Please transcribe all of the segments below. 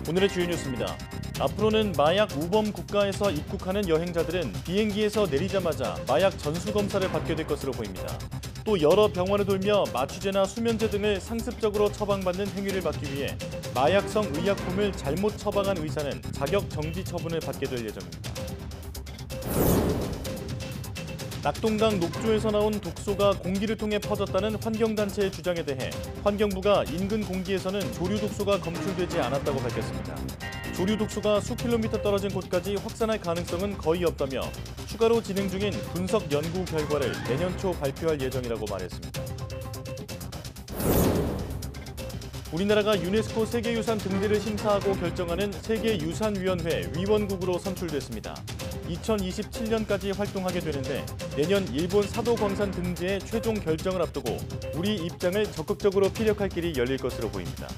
오늘의 주요 뉴스입니다. 앞으로는 마약 우범 국가에서 입국하는 여행자들은 비행기에서 내리자마자 마약 전수 검사를 받게 될 것으로 보입니다. 또 여러 병원을 돌며 마취제나 수면제 등을 상습적으로 처방받는 행위를 막기 위해 마약성 의약품을 잘못 처방한 의사는 자격 정지 처분을 받게 될 예정입니다. 낙동강 녹조에서 나온 독소가 공기를 통해 퍼졌다는 환경단체의 주장에 대해 환경부가 인근 공기에서는 조류 독소가 검출되지 않았다고 밝혔습니다. 조류 독소가 수 킬로미터 떨어진 곳까지 확산할 가능성은 거의 없다며 추가로 진행 중인 분석 연구 결과를 내년 초 발표할 예정이라고 말했습니다. 우리나라가 유네스코 세계유산 등재를 심사하고 결정하는 세계유산위원회 위원국으로 선출됐습니다. 2027년까지 활동하게 되는데 내년 일본 사도광산 등재의 최종 결정을 앞두고 우리 입장을 적극적으로 피력할 길이 열릴 것으로 보입니다.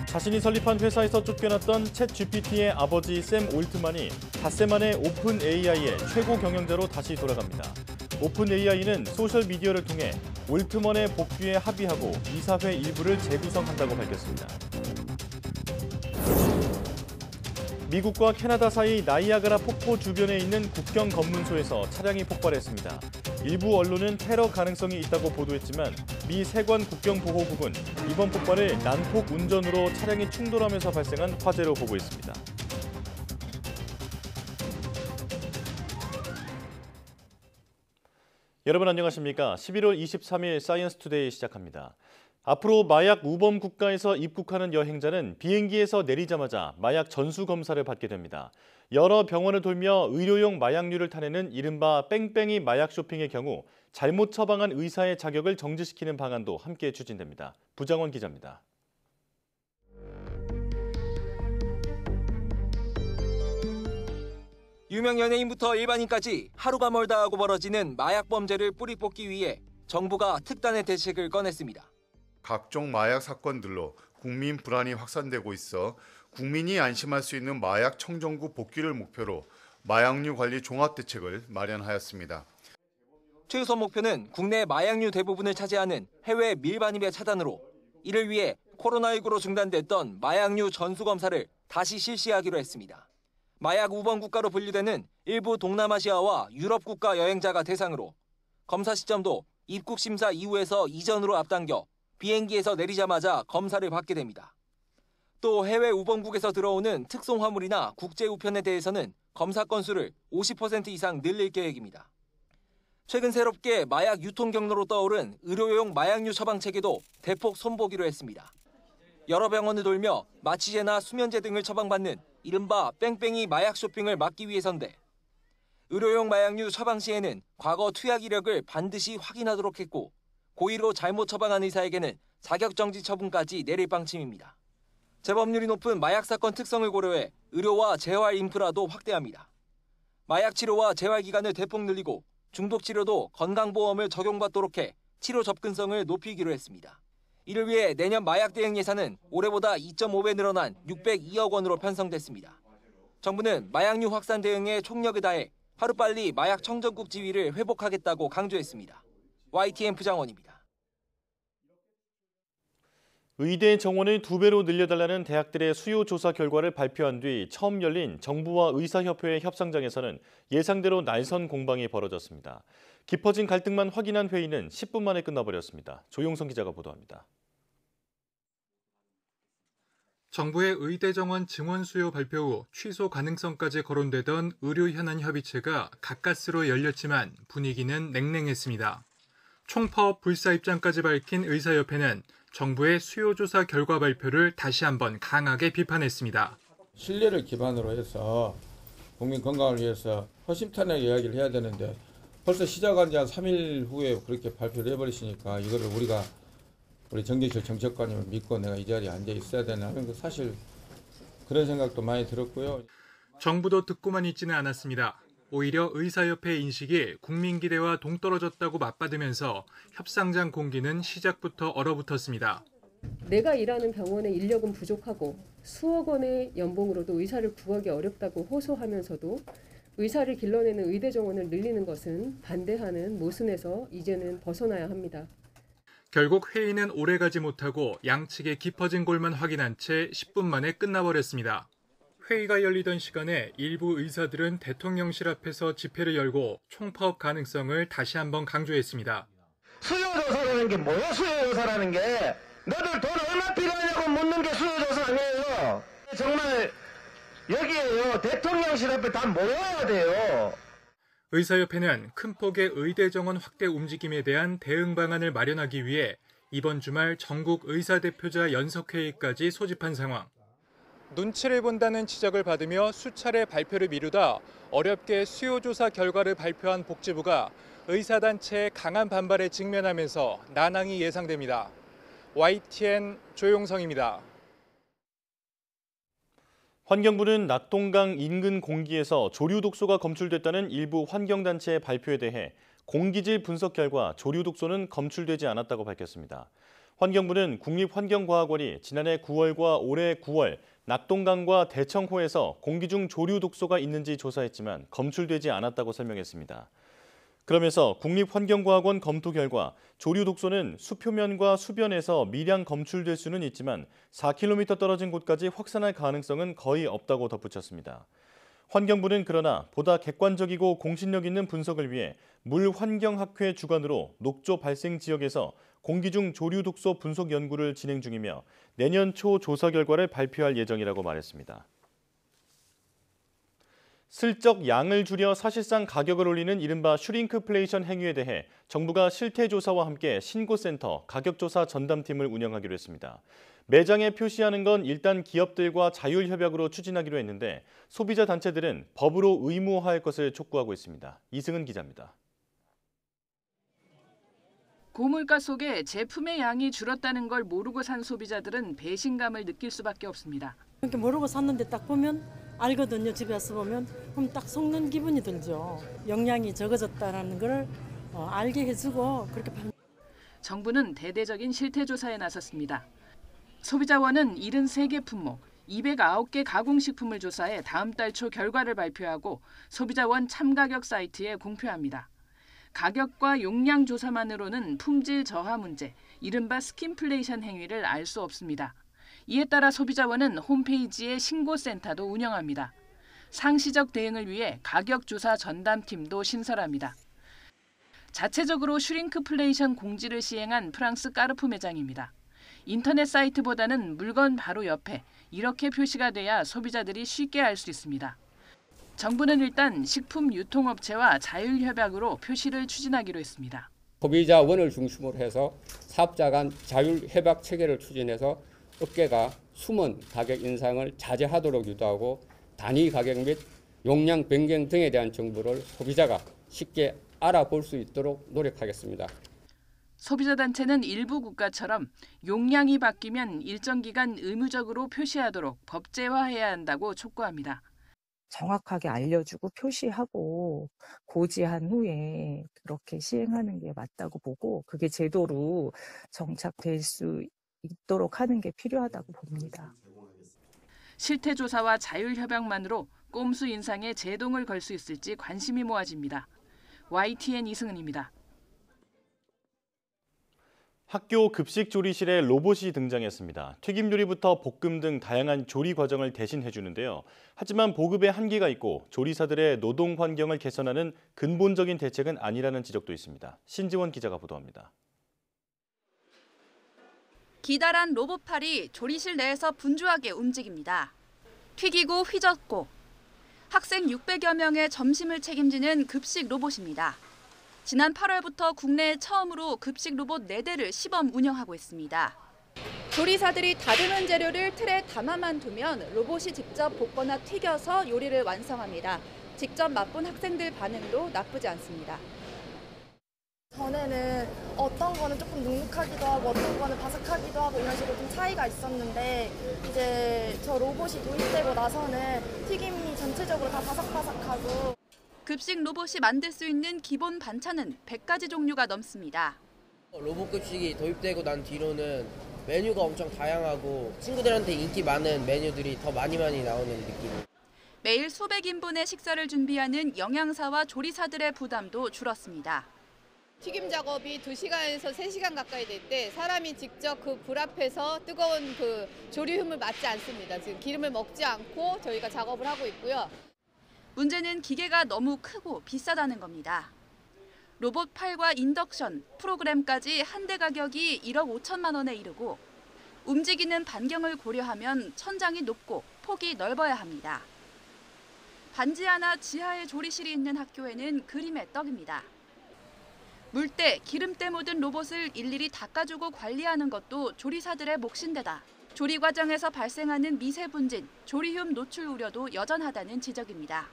자신이 설립한 회사에서 쫓겨났던 챗GPT의 아버지 샘 올트만이 닷새 만에 오픈 AI의 최고 경영자로 다시 돌아갑니다. 오픈 AI는 소셜미디어를 통해 올트먼의 복귀에 합의하고 이사회 일부를 재구성한다고 밝혔습니다. 미국과 캐나다 사이 나이아가라 폭포 주변에 있는 국경 검문소에서 차량이 폭발했습니다. 일부 언론은 테러 가능성이 있다고 보도했지만 미 세관 국경보호국은 이번 폭발을 난폭 운전으로 차량이 충돌하면서 발생한 화재로 보고 있습니다. 여러분 안녕하십니까? 11월 23일 사이언스 투데이 시작합니다. 앞으로 마약 우범 국가에서 입국하는 여행자는 비행기에서 내리자마자 마약 전수 검사를 받게 됩니다. 여러 병원을 돌며 의료용 마약류를 타내는 이른바 뺑뺑이 마약 쇼핑의 경우 잘못 처방한 의사의 자격을 정지시키는 방안도 함께 추진됩니다. 부장원 기자입니다. 유명 연예인부터 일반인까지 하루가 멀다 하고 벌어지는 마약 범죄를 뿌리 뽑기 위해 정부가 특단의 대책을 꺼냈습니다. 각종 마약 사건들로 국민 불안이 확산되고 있어 국민이 안심할 수 있는 마약 청정구 복귀를 목표로 마약류 관리 종합대책을 마련하였습니다. 최우선 목표는 국내 마약류 대부분을 차지하는 해외 밀반입의 차단으로 이를 위해 코로나19로 중단됐던 마약류 전수검사를 다시 실시하기로 했습니다. 마약 우범 국가로 분류되는 일부 동남아시아와 유럽 국가 여행자가 대상으로 검사 시점도 입국 심사 이후에서 이전으로 앞당겨 비행기에서 내리자마자 검사를 받게 됩니다. 또 해외 우범국에서 들어오는 특송 화물이나 국제 우편에 대해서는 검사 건수를 50% 이상 늘릴 계획입니다. 최근 새롭게 마약 유통 경로로 떠오른 의료용 마약류 처방 체계도 대폭 손보기로 했습니다. 여러 병원을 돌며 마취제나 수면제 등을 처방받는 이른바 뺑뺑이 마약 쇼핑을 막기 위해서인데 의료용 마약류 처방 시에는 과거 투약 이력을 반드시 확인하도록 했고 고의로 잘못 처방한 의사에게는 자격정지 처분까지 내릴 방침입니다. 재범률이 높은 마약 사건 특성을 고려해 의료와 재활 인프라도 확대합니다. 마약 치료와 재활 기간을 대폭 늘리고 중독 치료도 건강보험을 적용받도록 해 치료 접근성을 높이기로 했습니다. 이를 위해 내년 마약 대응 예산은 올해보다 2.5배 늘어난 602억 원으로 편성됐습니다. 정부는 마약류 확산 대응에 총력을 다해 하루빨리 마약 청정국 지위를 회복하겠다고 강조했습니다. YTN 부장원입니다. 의대 정원을 2배로 늘려달라는 대학들의 수요 조사 결과를 발표한 뒤 처음 열린 정부와 의사협회의 협상장에서는 예상대로 날선 공방이 벌어졌습니다. 깊어진 갈등만 확인한 회의는 10분 만에 끝나버렸습니다. 조용성 기자가 보도합니다. 정부의 의대 정원 증원 수요 발표 후 취소 가능성까지 거론되던 의료 현안 협의체가 가까스로 열렸지만 분위기는 냉랭했습니다. 총파업 불사 입장까지 밝힌 의사협회는 정부의 수요조사 결과 발표를 다시 한번 강하게 비판했습니다. 신뢰를 기반으로 해서 국민 건강을 위해서 허심탄회하게 이야기를 해야 되는데 벌써 시작한 지 한 3일 후에 그렇게 발표를 해버리시니까 이거를 우리 정진실 정책관님을 믿고 내가 이 자리에 앉아 있어야 되나 하는 거 사실 그런 생각도 많이 들었고요. 정부도 듣고만 있지는 않았습니다. 오히려 의사협회 인식이 국민 기대와 동떨어졌다고 맞받으면서 협상장 공기는 시작부터 얼어붙었습니다. 내가 일하는 병원의 인력은 부족하고 수억 원의 연봉으로도 의사를 구하기 어렵다고 호소하면서도 의사를 길러내는 의대 정원을 늘리는 것은 반대하는 모순에서 이제는 벗어나야 합니다. 결국 회의는 오래가지 못하고 양측의 깊어진 골만 확인한 채 10분 만에 끝나버렸습니다. 회의가 열리던 시간에 일부 의사들은 대통령실 앞에서 집회를 열고 총파업 가능성을 다시 한번 강조했습니다. 수요조사라는 게 뭐야? 수요조사라는 게 너들 돈 얼마 필요하냐고 묻는 게 수요조사 아니에요. 정말 여기에요. 대통령실 앞에 다 모여야 돼요. 의사협회는 큰 폭의 의대 정원 확대 움직임에 대한 대응 방안을 마련하기 위해 이번 주말 전국 의사대표자 연석회의까지 소집한 상황. 눈치를 본다는 지적을 받으며 수차례 발표를 미루다 어렵게 수요조사 결과를 발표한 복지부가 의사단체의 강한 반발에 직면하면서 난항이 예상됩니다. YTN 조용성입니다. 환경부는 낙동강 인근 공기에서 조류 독소가 검출됐다는 일부 환경단체의 발표에 대해 공기질 분석 결과 조류 독소는 검출되지 않았다고 밝혔습니다. 환경부는 국립환경과학원이 지난해 9월과 올해 9월 낙동강과 대청호에서 공기 중 조류 독소가 있는지 조사했지만 검출되지 않았다고 설명했습니다. 그러면서 국립환경과학원 검토 결과 조류 독소는 수표면과 수변에서 미량 검출될 수는 있지만 4km 떨어진 곳까지 확산할 가능성은 거의 없다고 덧붙였습니다. 환경부는 그러나 보다 객관적이고 공신력 있는 분석을 위해 물환경학회 주관으로 녹조 발생 지역에서 공기 중 조류 독소 분석 연구를 진행 중이며 내년 초 조사 결과를 발표할 예정이라고 말했습니다. 슬쩍 양을 줄여 사실상 가격을 올리는 이른바 슈링크플레이션 행위에 대해 정부가 실태조사와 함께 신고센터, 가격조사 전담팀을 운영하기로 했습니다. 매장에 표시하는 건 일단 기업들과 자율협약으로 추진하기로 했는데 소비자 단체들은 법으로 의무화할 것을 촉구하고 있습니다. 이승은 기자입니다. 고물가 속에 제품의 양이 줄었다는 걸 모르고 산 소비자들은 배신감을 느낄 수밖에 없습니다. 이렇게 모르고 샀는데 딱 보면 알거든요. 집에 와서 보면 그럼 딱 속는 기분이 들죠. 영양이 적어졌다는 걸 알게 해주고 그렇게 정부는 대대적인 실태조사에 나섰습니다. 소비자원은 73개 품목, 209개 가공식품을 조사해 다음 달 초 결과를 발표하고 소비자원 참가격 사이트에 공표합니다. 가격과 용량 조사만으로는 품질 저하 문제, 이른바 스킨플레이션 행위를 알 수 없습니다. 이에 따라 소비자원은 홈페이지에 신고센터도 운영합니다. 상시적 대응을 위해 가격조사 전담팀도 신설합니다. 자체적으로 슈링크플레이션 공지를 시행한 프랑스 까르푸 매장입니다. 인터넷 사이트보다는 물건 바로 옆에 이렇게 표시가 돼야 소비자들이 쉽게 알 수 있습니다. 정부는 일단 식품 유통업체와 자율협약으로 표시를 추진하기로 했습니다. 소비자원을 중심으로 해서 사업자 간 자율협약 체계를 추진해서 업계가 숨은 가격 인상을 자제하도록 유도하고 단위 가격 및 용량 변경 등에 대한 정보를 소비자가 쉽게 알아볼 수 있도록 노력하겠습니다. 소비자단체는 일부 국가처럼 용량이 바뀌면 일정 기간 의무적으로 표시하도록 법제화해야 한다고 촉구합니다. 정확하게 알려주고 표시하고 고지한 후에 그렇게 시행하는 게 맞다고 보고 그게 제도로 정착될 수 있도록 하는 게 필요하다고 봅니다. 실태조사와 자율협약만으로 꼼수 인상에 제동을 걸 수 있을지 관심이 모아집니다. YTN 이승은입니다. 학교 급식 조리실에 로봇이 등장했습니다. 튀김 요리부터 볶음 등 다양한 조리 과정을 대신 해주는데요. 하지만 보급에 한계가 있고 조리사들의 노동 환경을 개선하는 근본적인 대책은 아니라는 지적도 있습니다. 신지원 기자가 보도합니다. 기다란 로봇팔이 조리실 내에서 분주하게 움직입니다. 튀기고 휘젓고 학생 600여 명의 점심을 책임지는 급식 로봇입니다. 지난 8월부터 국내에 처음으로 급식 로봇 4대를 시범 운영하고 있습니다. 조리사들이 다듬은 재료를 틀에 담아만 두면 로봇이 직접 볶거나 튀겨서 요리를 완성합니다. 직접 맛본 학생들 반응도 나쁘지 않습니다. 전에는 어떤 거는 조금 눅눅하기도 하고 어떤 거는 바삭하기도 하고 이런 식으로 좀 차이가 있었는데 이제 저 로봇이 도입되고 나서는 튀김이 전체적으로 다 바삭바삭하고 급식 로봇이 만들 수 있는 기본 반찬은 100가지 종류가 넘습니다. 로봇 급식이 도입되고 난 뒤로는 메뉴가 엄청 다양하고 친구들한테 인기 많은 메뉴들이 더 많이 나오는 느낌이에요. 매일 수백 인분의 식사를 준비하는 영양사와 조리사들의 부담도 줄었습니다. 튀김 작업이 2시간에서 3시간 가까이 될 때 사람이 직접 그 불 앞에서 뜨거운 그 조리흠을 맞지 않습니다. 지금 기름을 먹지 않고 저희가 작업을 하고 있고요. 문제는 기계가 너무 크고 비싸다는 겁니다. 로봇 팔과 인덕션, 프로그램까지 한 대 가격이 1억 5천만 원에 이르고 움직이는 반경을 고려하면 천장이 높고 폭이 넓어야 합니다. 반지 하나 지하에 조리실이 있는 학교에는 그림의 떡입니다. 물때, 기름때 묻은 로봇을 일일이 닦아주고 관리하는 것도 조리사들의 몫인데다 조리 과정에서 발생하는 미세분진, 조리흉 노출 우려도 여전하다는 지적입니다.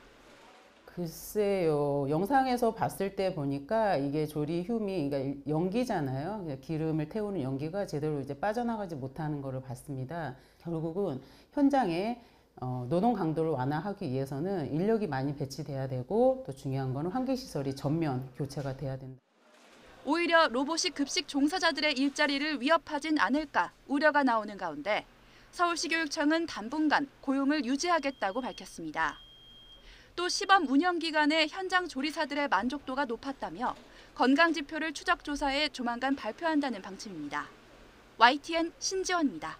글쎄요. 영상에서 봤을 때 보니까 이게 조리흉이 그러니까 연기잖아요. 기름을 태우는 연기가 제대로 이제 빠져나가지 못하는 것을 봤습니다. 결국은 현장에 노동 강도를 완화하기 위해서는 인력이 많이 배치돼야 되고 또 중요한 거는 환기시설이 전면 교체가 돼야 된다. 오히려 로봇이 급식 종사자들의 일자리를 위협하진 않을까 우려가 나오는 가운데 서울시교육청은 당분간 고용을 유지하겠다고 밝혔습니다. 또 시범 운영 기간에 현장 조리사들의 만족도가 높았다며 건강지표를 추적 조사해 조만간 발표한다는 방침입니다. YTN 신지원입니다.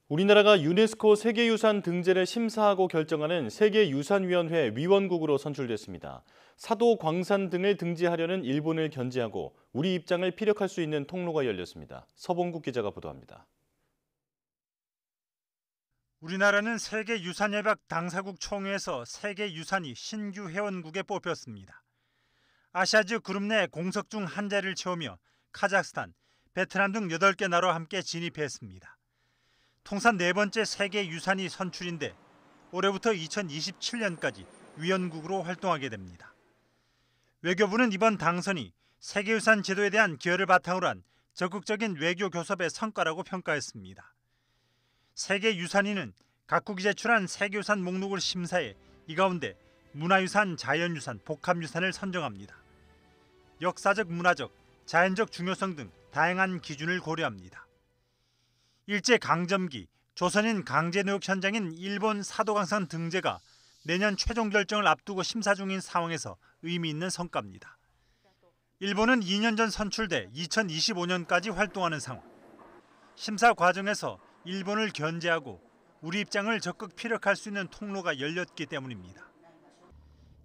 우리나라가 유네스코 세계유산 등재를 심사하고 결정하는 세계유산위원회 위원국으로 선출됐습니다. 사도 광산 등을 등재하려는 일본을 견제하고 우리 입장을 피력할 수 있는 통로가 열렸습니다. 서봉국 기자가 보도합니다. 우리나라는 세계유산협약 당사국 총회에서 세계유산이 신규 회원국에 뽑혔습니다. 아시아즈 그룹 내 공석 중 한 자리를 채우며 카자흐스탄, 베트남 등 8개 나라와 함께 진입했습니다. 통산 4번째 세계유산이 선출인데 올해부터 2027년까지 위원국으로 활동하게 됩니다. 외교부는 이번 당선이 세계유산 제도에 대한 기여를 바탕으로 한 적극적인 외교 교섭의 성과라고 평가했습니다. 세계유산위는 각국이 제출한 세계유산 목록을 심사해 이 가운데 문화유산, 자연유산, 복합유산을 선정합니다. 역사적, 문화적, 자연적 중요성 등 다양한 기준을 고려합니다. 일제강점기 조선인 강제노역 현장인 일본 사도광산 등재가 내년 최종 결정을 앞두고 심사 중인 상황에서 의미 있는 성과입니다. 일본은 2년 전 선출돼 2025년까지 활동하는 상황. 심사 과정에서 일본을 견제하고 우리 입장을 적극 피력할 수 있는 통로가 열렸기 때문입니다.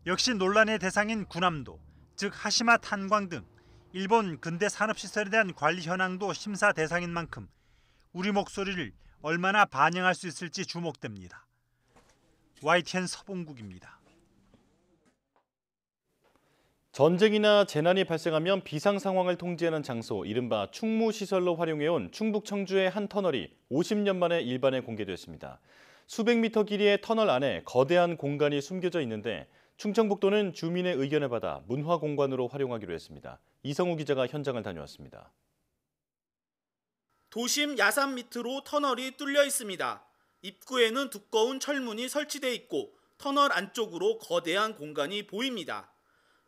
역시 논란의 대상인 군함도, 즉 하시마 탄광 등 일본 근대 산업시설에 대한 관리 현황도 심사 대상인 만큼 우리 목소리를 얼마나 반영할 수 있을지 주목됩니다. YTN 서봉국입니다. 전쟁이나 재난이 발생하면 비상 상황을 통제하는 장소, 이른바 충무시설로 활용해온 충북 청주의 한 터널이 50년 만에 일반에 공개됐습니다. 수백 미터 길이의 터널 안에 거대한 공간이 숨겨져 있는데 충청북도는 주민의 의견을 받아 문화공간으로 활용하기로 했습니다. 이성우 기자가 현장을 다녀왔습니다. 도심 야산 밑으로 터널이 뚫려 있습니다. 입구에는 두꺼운 철문이 설치돼 있고 터널 안쪽으로 거대한 공간이 보입니다.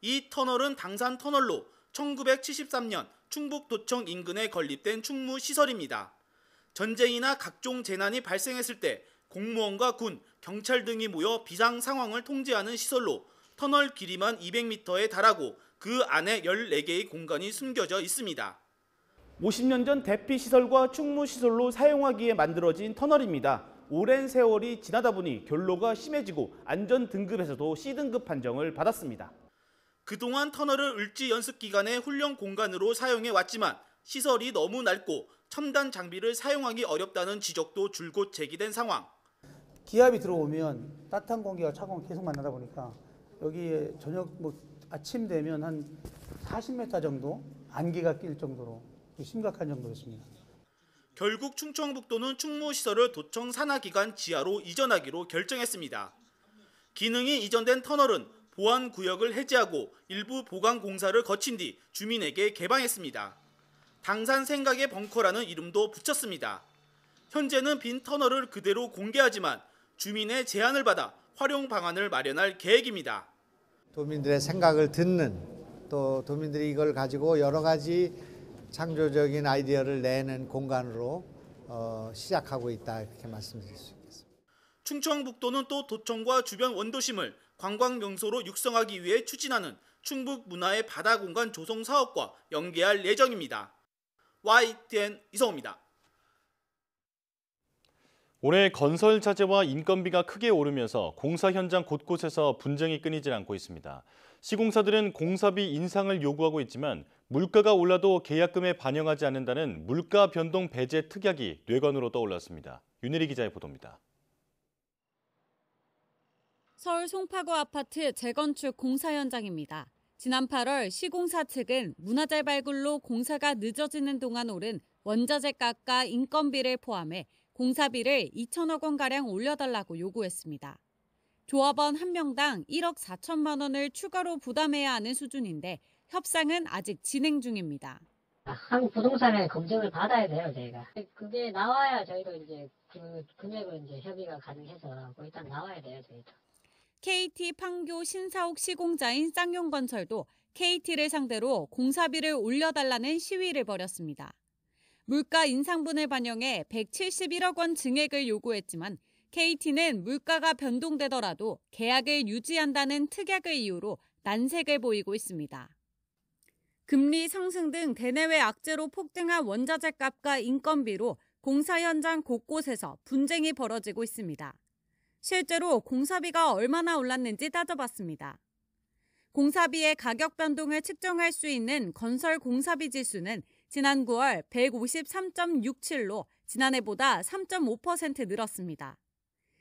이 터널은 당산 터널로 1973년 충북도청 인근에 건립된 충무시설입니다. 전쟁이나 각종 재난이 발생했을 때 공무원과 군, 경찰 등이 모여 비상 상황을 통제하는 시설로 터널 길이만 200m에 달하고 그 안에 14개의 공간이 숨겨져 있습니다. 50년 전 대피시설과 충무시설로 사용하기에 만들어진 터널입니다. 오랜 세월이 지나다 보니 결로가 심해지고 안전등급에서도 C등급 판정을 받았습니다. 그동안 터널을 을지 연습 기간의 훈련 공간으로 사용해 왔지만 시설이 너무 낡고 첨단 장비를 사용하기 어렵다는 지적도 줄곧 제기된 상황. 기압이 들어오면 따뜻한 공기와 차가운 공기 계속 만나다 보니까 여기에 저녁 아침 되면 한 40m 정도 안개가 낄 정도로 심각한 정도였습니다. 결국 충청북도는 충무시설을 도청 산하기관 지하로 이전하기로 결정했습니다. 기능이 이전된 터널은 보안구역을 해제하고 일부 보강 공사를 거친 뒤 주민에게 개방했습니다. 당산 생각의 벙커라는 이름도 붙였습니다. 현재는 빈 터널을 그대로 공개하지만 주민의 제안을 받아 활용 방안을 마련할 계획입니다. 도민들의 생각을 듣는, 또 도민들이 이걸 가지고 여러 가지 창조적인 아이디어를 내는 공간으로 시작하고 있다, 이렇게 말씀드릴 수 있겠습니다. 충청북도는 또 도청과 주변 원도심을 관광 명소로 육성하기 위해 추진하는 충북 문화의 바다 공간 조성 사업과 연계할 예정입니다. YTN 이성호입니다. 올해 건설 자재와 인건비가 크게 오르면서 공사 현장 곳곳에서 분쟁이 끊이질 않고 있습니다. 시공사들은 공사비 인상을 요구하고 있지만 물가가 올라도 계약금에 반영하지 않는다는 물가 변동 배제 특약이 뇌관으로 떠올랐습니다. 윤혜리 기자의 보도입니다. 서울 송파구 아파트 재건축 공사 현장입니다. 지난 8월 시공사 측은 문화재 발굴로 공사가 늦어지는 동안 오른 원자재 값과 인건비를 포함해 공사비를 2천억 원가량 올려달라고 요구했습니다. 조합원 한 명당 1억 4천만 원을 추가로 부담해야 하는 수준인데 협상은 아직 진행 중입니다. 한국 부동산의 검증을 받아야 돼요, 저희가. 그게 나와야 저희도 이제 그 금액을 이제 협의가 가능해서 일단 나와야 돼요, 저희도. KT 판교 신사옥 시공자인 쌍용건설도 KT를 상대로 공사비를 올려달라는 시위를 벌였습니다. 물가 인상분을 반영해 171억 원 증액을 요구했지만 KT는 물가가 변동되더라도 계약을 유지한다는 특약을 이유로 난색을 보이고 있습니다. 금리 상승 등 대내외 악재로 폭등한 원자재 값과 인건비로 공사 현장 곳곳에서 분쟁이 벌어지고 있습니다. 실제로 공사비가 얼마나 올랐는지 따져봤습니다. 공사비의 가격 변동을 측정할 수 있는 건설 공사비 지수는 지난 9월 153.67로 지난해보다 3.5% 늘었습니다.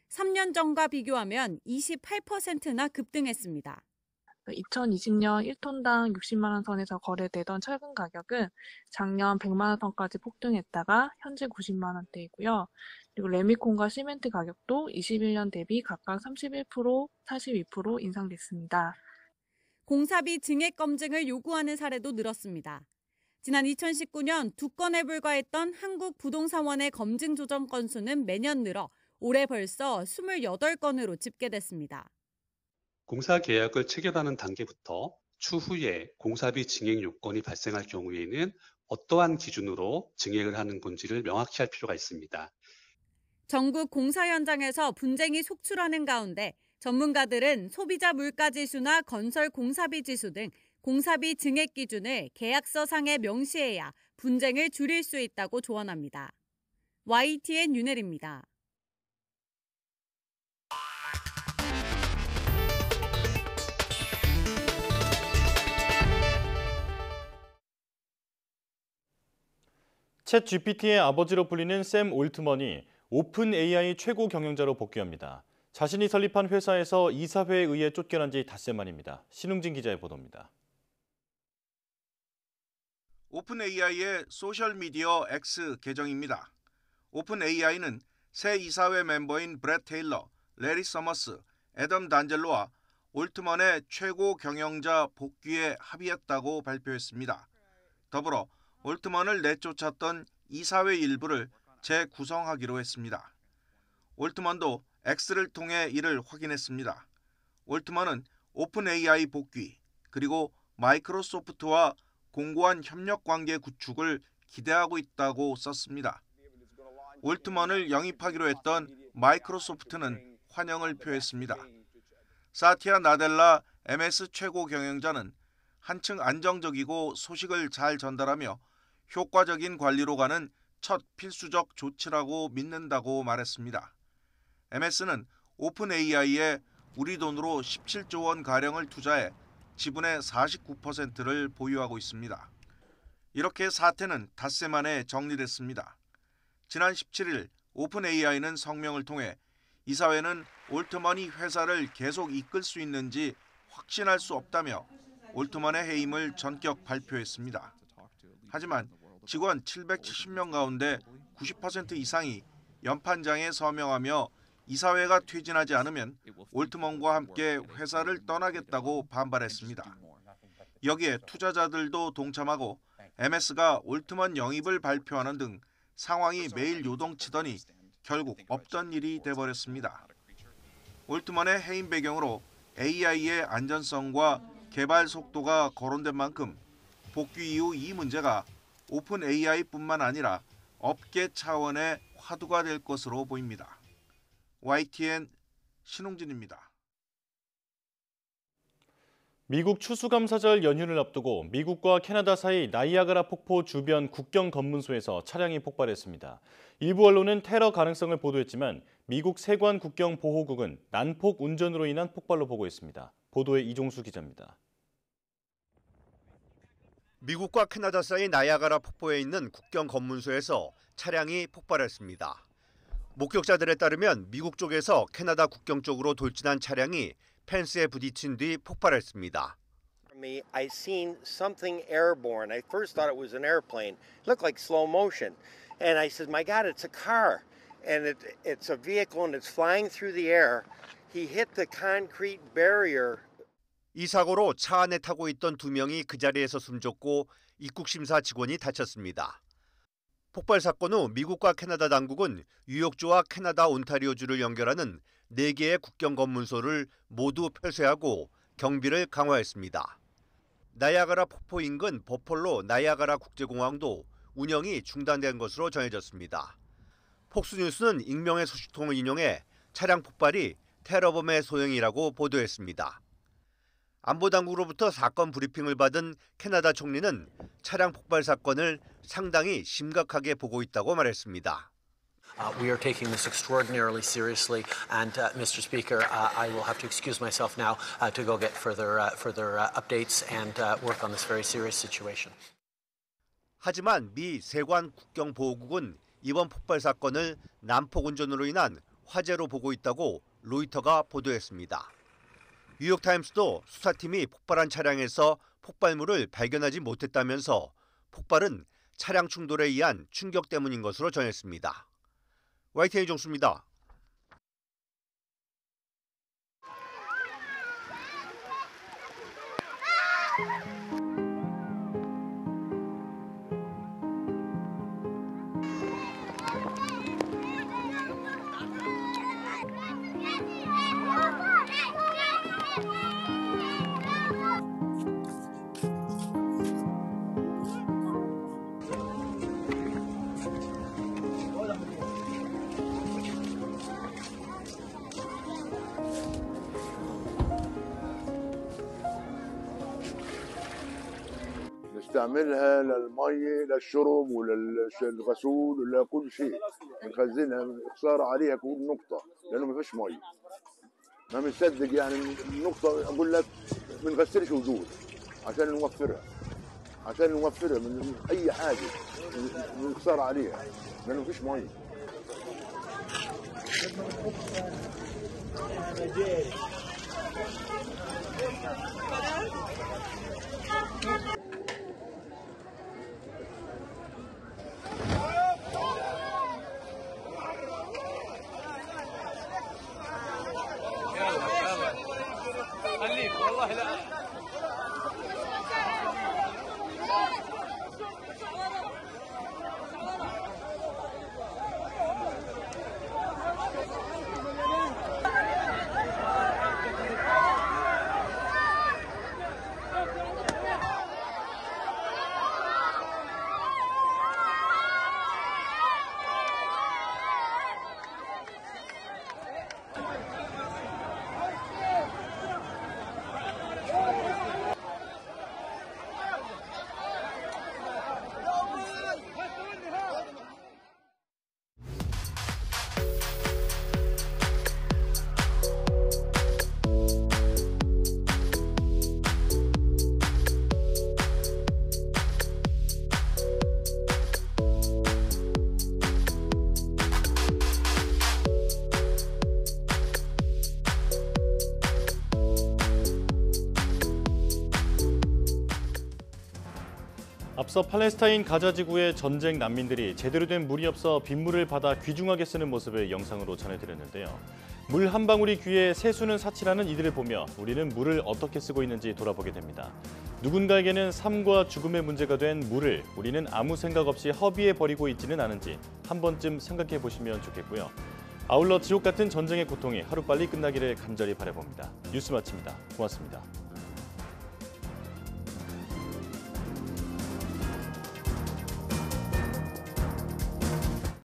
3년 전과 비교하면 28%나 급등했습니다. 2020년 1톤당 60만 원 선에서 거래되던 철근 가격은 작년 100만 원 선까지 폭등했다가 현재 90만 원대이고요. 그리고 레미콘과 시멘트 가격도 21년 대비 각각 31%, 42% 인상됐습니다. 공사비 증액 검증을 요구하는 사례도 늘었습니다. 지난 2019년 2건에 불과했던 한국부동산원의 검증 조정 건수는 매년 늘어 올해 벌써 28건으로 집계됐습니다. 공사 계약을 체결하는 단계부터 추후에 공사비 증액 요건이 발생할 경우에는 어떠한 기준으로 증액을 하는 건지를 명확히 할 필요가 있습니다. 전국 공사 현장에서 분쟁이 속출하는 가운데 전문가들은 소비자 물가지수나 건설 공사비 지수 등 공사비 증액 기준을 계약서상에 명시해야 분쟁을 줄일 수 있다고 조언합니다. YTN 윤혜리입니다. 챗 GPT의 아버지로 불리는 샘 올트먼이 오픈 AI 최고 경영자로 복귀합니다. 자신이 설립한 회사에서 이사회에 의해 쫓겨난 지 닷새 만입니다. 신웅진 기자의 보도입니다. 오픈 AI의 소셜미디어 X 계정입니다. 오픈 AI는 새 이사회 멤버인 브렛 테일러, 레리 서머스, 애덤 단젤로와 올트먼의 최고 경영자 복귀에 합의했다고 발표했습니다. 더불어 올트먼을 내쫓았던 이사회 일부를 재구성하기로 했습니다. 올트먼도 X를 통해 이를 확인했습니다. 올트먼은 오픈 AI 복귀 그리고 마이크로소프트와 공고한 협력 관계 구축을 기대하고 있다고 썼습니다. 올트먼을 영입하기로 했던 마이크로소프트는 환영을 표했습니다. 사티아 나델라 MS 최고 경영자는 한층 안정적이고 소식을 잘 전달하며 효과적인 관리로 가는 첫 필수적 조치라고 믿는다고 말했습니다. MS는 오픈 AI에 우리 돈으로 17조 원 가량을 투자해 지분의 49%를 보유하고 있습니다. 이렇게 사태는 닷새 만에 정리됐습니다. 지난 17일 오픈 AI는 성명을 통해 이사회는 올트먼이 회사를 계속 이끌 수 있는지 확신할 수 없다며 올트먼의 해임을 전격 발표했습니다. 하지만 직원 770명 가운데 90% 이상이 연판장에 서명하며 이사회가 퇴진하지 않으면 올트먼과 함께 회사를 떠나겠다고 반발했습니다. 여기에 투자자들도 동참하고 MS가 올트먼 영입을 발표하는 등 상황이 매일 요동치더니 결국 없던 일이 돼버렸습니다. 올트먼의 해임 배경으로 AI의 안전성과 개발 속도가 거론된 만큼 복귀 이후 이 문제가 오픈 AI뿐만 아니라 업계 차원의 화두가 될 것으로 보입니다. YTN 신홍진입니다. 미국 추수감사절 연휴를 앞두고 미국과 캐나다 사이 나이아가라 폭포 주변 국경 검문소에서 차량이 폭발했습니다. 일부 언론은 테러 가능성을 보도했지만 미국 세관 국경 보호국은 난폭 운전으로 인한 폭발로 보고 있습니다. 보도에 이종수 기자입니다. 미국과 캐나다 사이 나이아가라 폭포에 있는 국경 검문소에서 차량이 폭발했습니다. 목격자들에 따르면 미국 쪽에서 캐나다 국경 쪽으로 돌진한 차량이 펜스에 부딪힌 뒤 폭발했습니다. I seen something airborne. I first thought it was an airplane. It looked like slow motion. And I said, my God, it's a car. And it's a vehicle and it's flying through the air. He hit the concrete barrier. 이 사고로 차 안에 타고 있던 2명이 그 자리에서 숨졌고 입국심사 직원이 다쳤습니다. 폭발 사건 후 미국과 캐나다 당국은 뉴욕주와 캐나다 온타리오주를 연결하는 4개의 국경 검문소를 모두 폐쇄하고 경비를 강화했습니다. 나이아가라 폭포 인근 버펄로 나이아가라 국제공항도 운영이 중단된 것으로 전해졌습니다. 폭스뉴스는 익명의 소식통을 인용해 차량 폭발이 테러범의 소행이라고 보도했습니다. 안보당국으로부터 사건 브리핑을 받은 캐나다 총리는 차량 폭발 사건을 상당히 심각하게 보고 있다고 말했습니다. We are taking this extraordinarily seriously, and Mr. Speaker, I will have to excuse myself now to go get further updates and work on this very serious situation. 하지만 미 세관 국경보호국은 이번 폭발 사건을 난폭 운전으로 인한 화재로 보고 있다고 로이터가 보도했습니다. 뉴욕타임스도 수사팀이 폭발한 차량에서 폭발물을 발견하지 못했다면서 폭발은 차량 충돌에 의한 충격 때문인 것으로 전했습니다. YTN 이종수입니다. نستعملها للمي للشرب وللغسول ولكل شيء نخزنها خساره عليها كل نقطه لانه ما فيش مي ما بنصدق يعني النقطه اقول لك ما بنغسلش وجود عشان نوفرها من اي حاجه خساره عليها لانه ما فيش مي خليك والله لا 앞서 팔레스타인 가자 지구의 전쟁 난민들이 제대로 된 물이 없어 빗물을 받아 귀중하게 쓰는 모습을 영상으로 전해드렸는데요. 물 한 방울이 귀에 새수는 사치라는 이들을 보며 우리는 물을 어떻게 쓰고 있는지 돌아보게 됩니다. 누군가에게는 삶과 죽음의 문제가 된 물을 우리는 아무 생각 없이 허비해 버리고 있지는 않은지 한 번쯤 생각해 보시면 좋겠고요. 아울러 지옥 같은 전쟁의 고통이 하루빨리 끝나기를 간절히 바라봅니다. 뉴스 마칩니다. 고맙습니다.